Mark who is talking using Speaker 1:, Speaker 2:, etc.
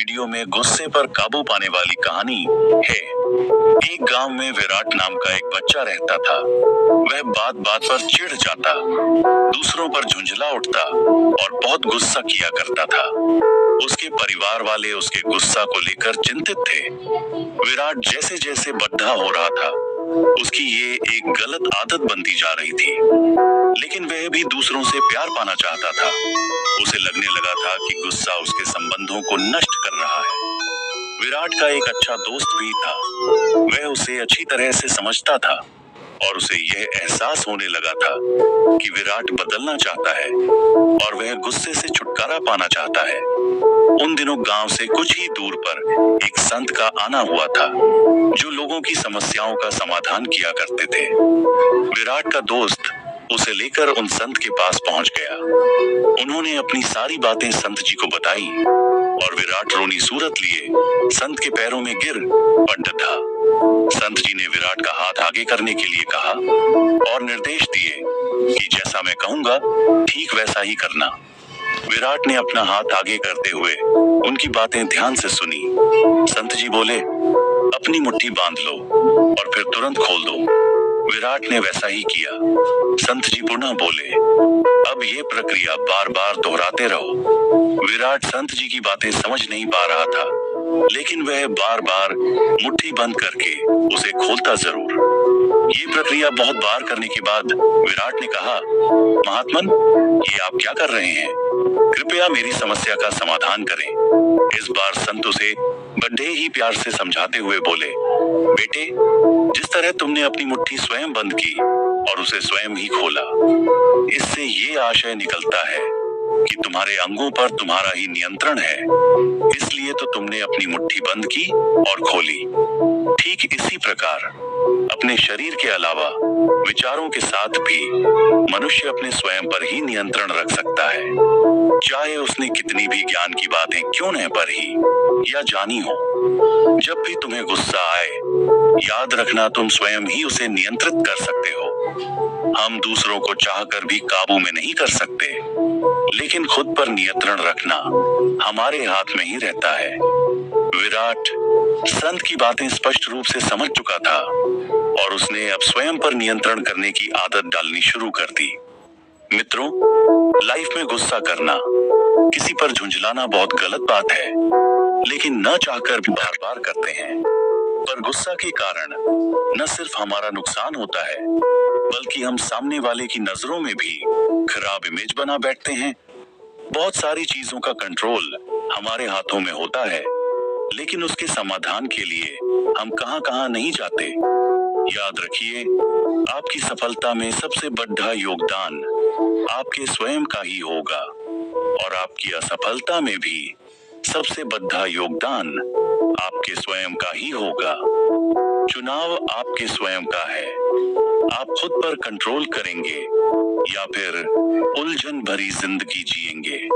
Speaker 1: Video में गुस्से पर काबू पाने वाली कहानी है। एक गांव में विराट नाम का एक बच्चा रहता था। वह बात बात पर चिढ़ जाता, दूसरों पर झुंझला उठता और बहुत गुस्सा किया करता था। उसके परिवार वाले उसके गुस्सा को लेकर चिंतित थे। विराट जैसे जैसे बड़ा हो रहा था, उसकी ये एक गलत आदत बनती जा रही थी। लेकिन वह भी दूसरों से प्यार पाना चाहता था। उसे लगने लगा था कि गुस्सा उसके संबंधों को नष्ट कर रहा है। विराट का एक अच्छा दोस्त भी था। वह उसे अच्छी तरह से समझता था और उसे यह एहसास होने लगा था कि विराट बदलना चाहता है और वह गुस्से से छुटकारा पाना चाहता है। उन दिनों गांव से कुछ ही दूर पर एक संत का आना हुआ था, जो लोगों की समस्याओं का समाधान किया करते थे। विराट का दोस्त उसे लेकर उन संत के पास पहुंच गया। उन्होंने अपनी सारी बातें संत जी को बताई और विराट रोनी सूरत लिए संत के पैरों में गिर पड़ था। संत जी ने विराट का हाथ आगे करने के लिए कहा और निर्देश दिए कि जैसा मैं कहूंगा ठीक वैसा ही करना। विराट ने अपना हाथ आगे करते हुए उनकी बातें ध्यान से सुनी। संत जी बोले, अपनी मुट्ठी बांध लो और फिर तुरंत खोल दो। विराट ने वैसा ही किया। संत जी पुनः बोले, अब ये प्रक्रिया बार बार दोहराते रहो। विराट संत जी की बातें समझ नहीं पा रहा था, लेकिन वह बार बार मुट्ठी बंद करके उसे खोलता जरूर। ये प्रक्रिया बहुत बार करने के बाद विराट ने कहा, महात्मन, ये आप क्या कर रहे हैं? कृपया मेरी समस्या का समाधान करें। इस बार संत उसे बड़े ही प्यार से समझाते हुए बोले, बेटे, जिस तरह तुमने अपनी मुट्ठी स्वयं बंद की और उसे स्वयं ही खोला, इससे ये आशय निकलता है कि तुम्हारे अंगों पर तुम्हारा ही नियंत्रण है। इसलिए तो तुमने अपनी मुट्ठी बंद की और खोली। ठीक इसी प्रकार अपने शरीर के अलावा विचारों के साथ भी मनुष्य अपने स्वयं पर ही नियंत्रण रख सकता है, चाहे उसने कितनी भी ज्ञान की बातें क्यों न पढ़ी या जानी हो। जब भी तुम्हें गुस्सा आए, याद रखना तुम स्वयं ही उसे नियंत्रित कर सकते हो। हम दूसरों को चाहकर भी काबू में नहीं कर सकते, लेकिन खुद पर नियंत्रण रखना हमारे हाथ में ही रहता है। विराट संत की बातें स्पष्ट रूप से समझ चुका था और उसने अब स्वयं पर नियंत्रण करने की आदत डालनी शुरू कर दी। मित्रों, लाइफ में गुस्सा करना, किसी पर झुंझलाना बहुत गलत बात है, लेकिन न चाहकर भी बार बार करते हैं। पर गुस्सा के कारण न सिर्फ हमारा नुकसान होता है, बल्कि हम सामने वाले की नजरों में भी खराब इमेज बना बैठते हैं। बहुत सारी चीजों का कंट्रोल हमारे हाथों में होता है, लेकिन उसके समाधान के लिए हम कहां-कहां नहीं जाते। याद रखिए, आपकी सफलता में सबसे बड़ा योगदान आपके स्वयं का ही होगा और आपकी असफलता में भी सबसे बड़ा योगदान आपके स्वयं का ही होगा। चुनाव आपके स्वयं का है। आप खुद पर कंट्रोल करेंगे या फिर उलझन भरी जिंदगी जिएंगे।